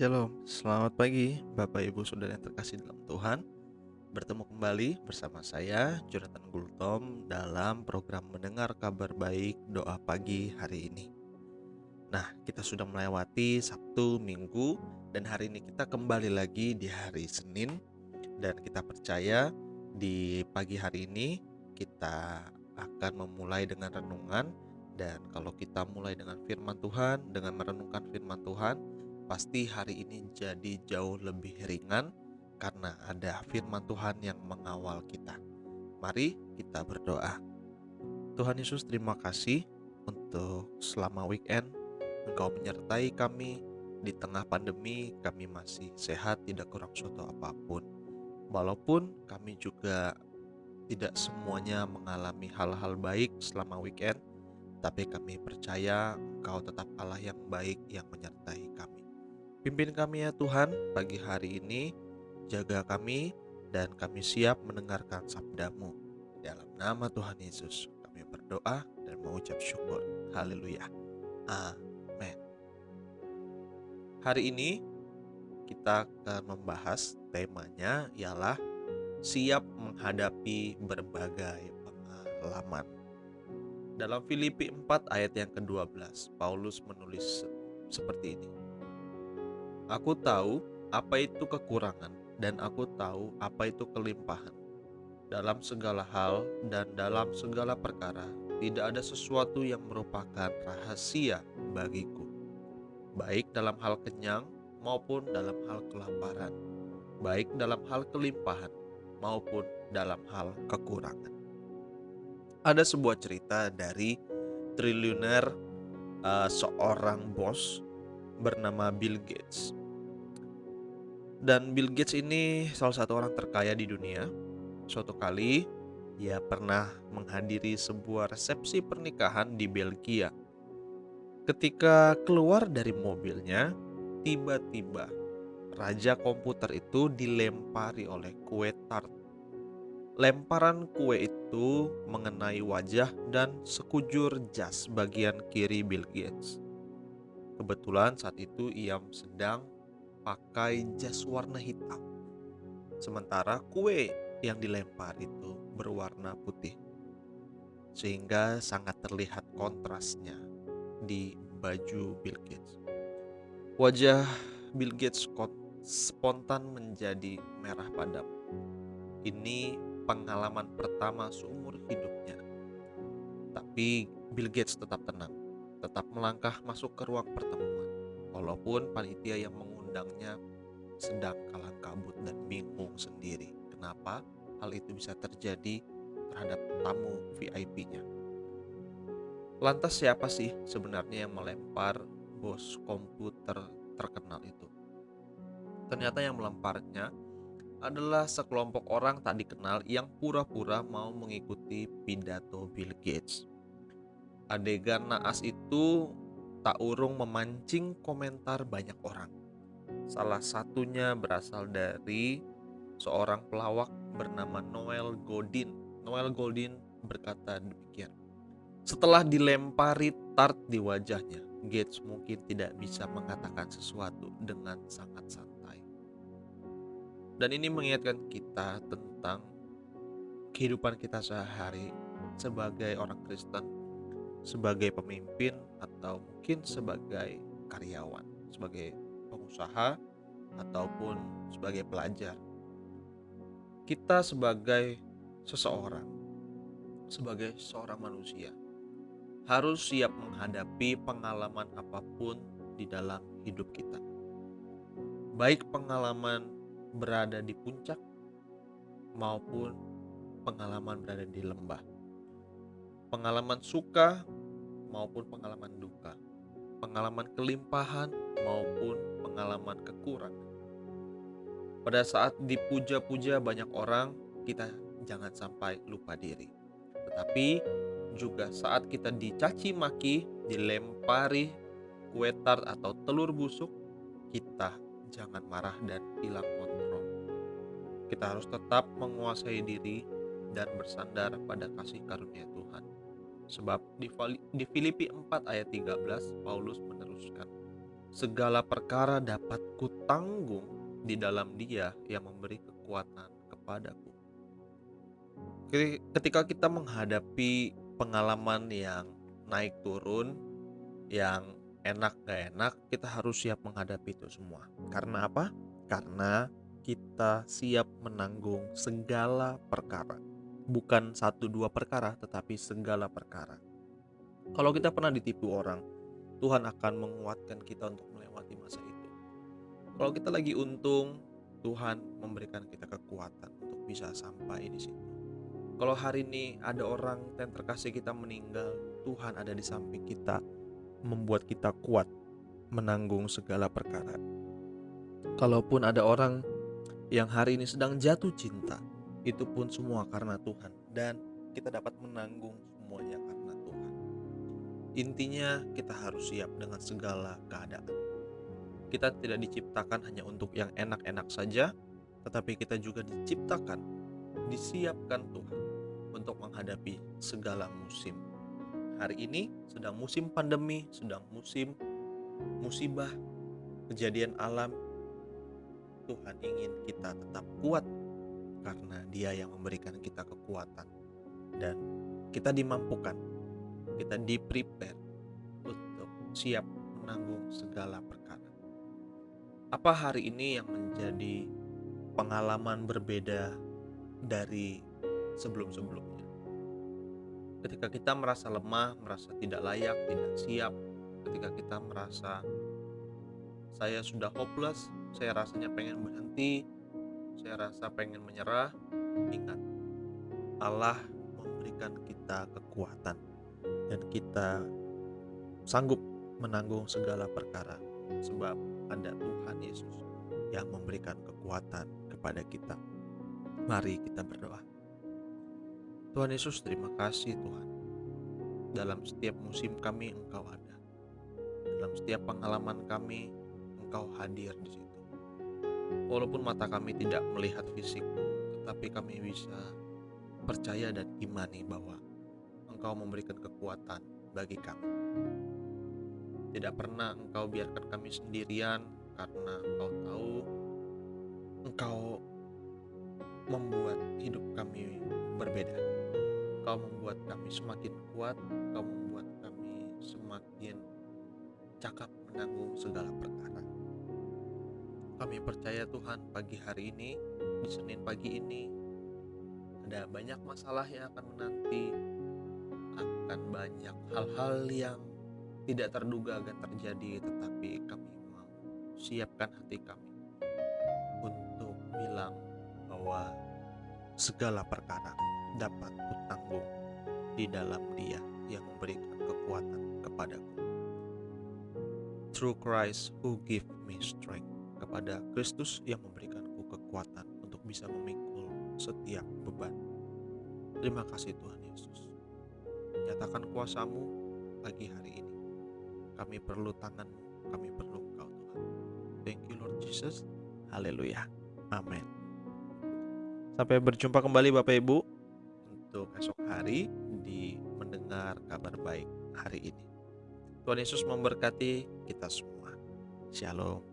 Shalom, selamat pagi Bapak Ibu Saudara yang terkasih dalam Tuhan. Bertemu kembali bersama saya Jonathan Gultom dalam program Mendengar Kabar Baik Doa Pagi hari ini. Nah, kita sudah melewati Sabtu, Minggu, dan hari ini kita kembali lagi di hari Senin. Dan kita percaya di pagi hari ini kita akan memulai dengan renungan. Dan kalau kita mulai dengan firman Tuhan, dengan merenungkan firman Tuhan, pasti hari ini jadi jauh lebih ringan karena ada firman Tuhan yang mengawal kita. Mari kita berdoa. Tuhan Yesus, terima kasih untuk selama weekend Engkau menyertai kami. Di tengah pandemi kami masih sehat, tidak kurang suatu apapun. Walaupun kami juga tidak semuanya mengalami hal-hal baik selama weekend, tapi kami percaya Engkau tetap Allah yang baik yang menyertai kami. Pimpin kami ya Tuhan pagi hari ini, jaga kami dan kami siap mendengarkan sabda-Mu. Dalam nama Tuhan Yesus kami berdoa dan mengucap syukur. Haleluya. Amin. Hari ini kita akan membahas temanya ialah siap menghadapi berbagai pengalaman. Dalam Filipi 4 ayat yang ke-12, Paulus menulis seperti ini. Aku tahu apa itu kekurangan dan aku tahu apa itu kelimpahan. Dalam segala hal dan dalam segala perkara, tidak ada sesuatu yang merupakan rahasia bagiku, baik dalam hal kenyang maupun dalam hal kelaparan, baik dalam hal kelimpahan maupun dalam hal kekurangan. Ada sebuah cerita dari triliuner, seorang bos bernama Bill Gates. Dan Bill Gates ini salah satu orang terkaya di dunia. Suatu kali ia pernah menghadiri sebuah resepsi pernikahan di Belgia. Ketika keluar dari mobilnya, tiba-tiba raja komputer itu dilempari oleh kue tart. Lemparan kue itu mengenai wajah dan sekujur jas bagian kiri Bill Gates. Kebetulan saat itu ia sedang pakai jas warna hitam, sementara kue yang dilempar itu berwarna putih, sehingga sangat terlihat kontrasnya di baju Bill Gates. Wajah Bill Gates spontan menjadi merah padam. Ini pengalaman pertama seumur hidupnya. Tapi Bill Gates tetap tenang, tetap melangkah masuk ke ruang pertemuan, walaupun panitia yang mengundangnya sedang kalang kabut dan bingung sendiri kenapa hal itu bisa terjadi terhadap tamu VIP-nya. Lantas siapa sih sebenarnya yang melempar bos komputer terkenal itu? Ternyata yang melemparnya adalah sekelompok orang tak dikenal yang pura-pura mau mengikuti pidato Bill Gates. Adegan naas itu tak urung memancing komentar banyak orang. Salah satunya berasal dari seorang pelawak bernama Noel Goldin. Noel Goldin berkata demikian. Setelah dilempari tart di wajahnya, Gates mungkin tidak bisa mengatakan sesuatu dengan sangat santai. Dan ini mengingatkan kita tentang kehidupan kita sehari sebagai orang Kristen, sebagai pemimpin, atau mungkin sebagai karyawan, sebagai pengusaha, ataupun sebagai pelajar. Kita sebagai seseorang, sebagai seorang manusia, harus siap menghadapi pengalaman apapun di dalam hidup kita. Baik pengalaman berada di puncak maupun pengalaman berada di lembah. Pengalaman suka maupun pengalaman duka. Pengalaman kelimpahan maupun pengalaman kekurangan. Pada saat dipuja-puja banyak orang, kita jangan sampai lupa diri. Tetapi juga saat kita dicaci maki, dilempari kue tart atau telur busuk, kita jangan marah dan hilang kontrol. Kita harus tetap menguasai diri dan bersandar pada kasih karunia Tuhan. Sebab di Filipi 4 ayat 13 Paulus meneruskan, Segala perkara dapat kutanggung di dalam Dia yang memberi kekuatan kepadaku. Ketika kita menghadapi pengalaman yang naik turun, yang enak gak enak, kita harus siap menghadapi itu semua. Karena apa? Karena kita siap menanggung segala perkara. Bukan satu dua perkara, tetapi segala perkara. Kalau kita pernah ditipu orang, Tuhan akan menguatkan kita untuk melewati masa itu. Kalau kita lagi untung, Tuhan memberikan kita kekuatan untuk bisa sampai di situ. Kalau hari ini ada orang yang terkasih kita meninggal, Tuhan ada di samping kita, membuat kita kuat menanggung segala perkara. Kalaupun ada orang yang hari ini sedang jatuh cinta, itu pun semua karena Tuhan, dan kita dapat menanggung semuanya karena Tuhan. Intinya kita harus siap dengan segala keadaan. Kita tidak diciptakan hanya untuk yang enak-enak saja, tetapi kita juga diciptakan, disiapkan Tuhan untuk menghadapi segala musim. Hari ini sedang musim pandemi, sedang musim musibah, kejadian alam. Tuhan ingin kita tetap kuat karena Dia yang memberikan kita kekuatan, dan kita dimampukan, kita di-prepare untuk siap menanggung segala perkara. Apa hari ini yang menjadi pengalaman berbeda dari sebelum-sebelumnya? Ketika kita merasa lemah, merasa tidak layak, tidak siap, ketika kita merasa saya sudah hopeless, saya rasanya pengen berhenti, saya rasa pengen menyerah, ingat, Allah memberikan kita kekuatan dan kita sanggup menanggung segala perkara, sebab ada Tuhan Yesus yang memberikan kekuatan kepada kita. Mari kita berdoa. Tuhan Yesus, terima kasih Tuhan. Dalam setiap musim kami Engkau ada. Dalam setiap pengalaman kami Engkau hadir di situ. Walaupun mata kami tidak melihat fisik, tetapi kami bisa percaya dan imani bahwa Engkau memberikan kekuatan bagi kami. Tidak pernah Engkau biarkan kami sendirian, karena Engkau tahu Engkau membuat hidup kami berbeda. Engkau membuat kami semakin kuat, Engkau membuat kami semakin cakap menanggung segala perkara. Kami percaya Tuhan, pagi hari ini, di Senin pagi ini, ada banyak masalah yang akan menanti, akan banyak hal-hal yang tidak terduga akan terjadi, tetapi kami mau siapkan hati kami untuk bilang bahwa segala perkara dapat kutanggung di dalam Dia yang memberikan kekuatan kepadaku. Through Christ who give me strength. Kepada Kristus yang memberikanku kekuatan untuk bisa memikul setiap beban. Terima kasih Tuhan Yesus. Nyatakan kuasa-Mu pagi hari ini. Kami perlu tangan-Mu, kami perlu Engkau Tuhan. Thank you Lord Jesus. Haleluya. Amin. Sampai berjumpa kembali Bapak Ibu untuk esok hari di mendengar kabar baik hari ini. Tuhan Yesus memberkati kita semua. Shalom.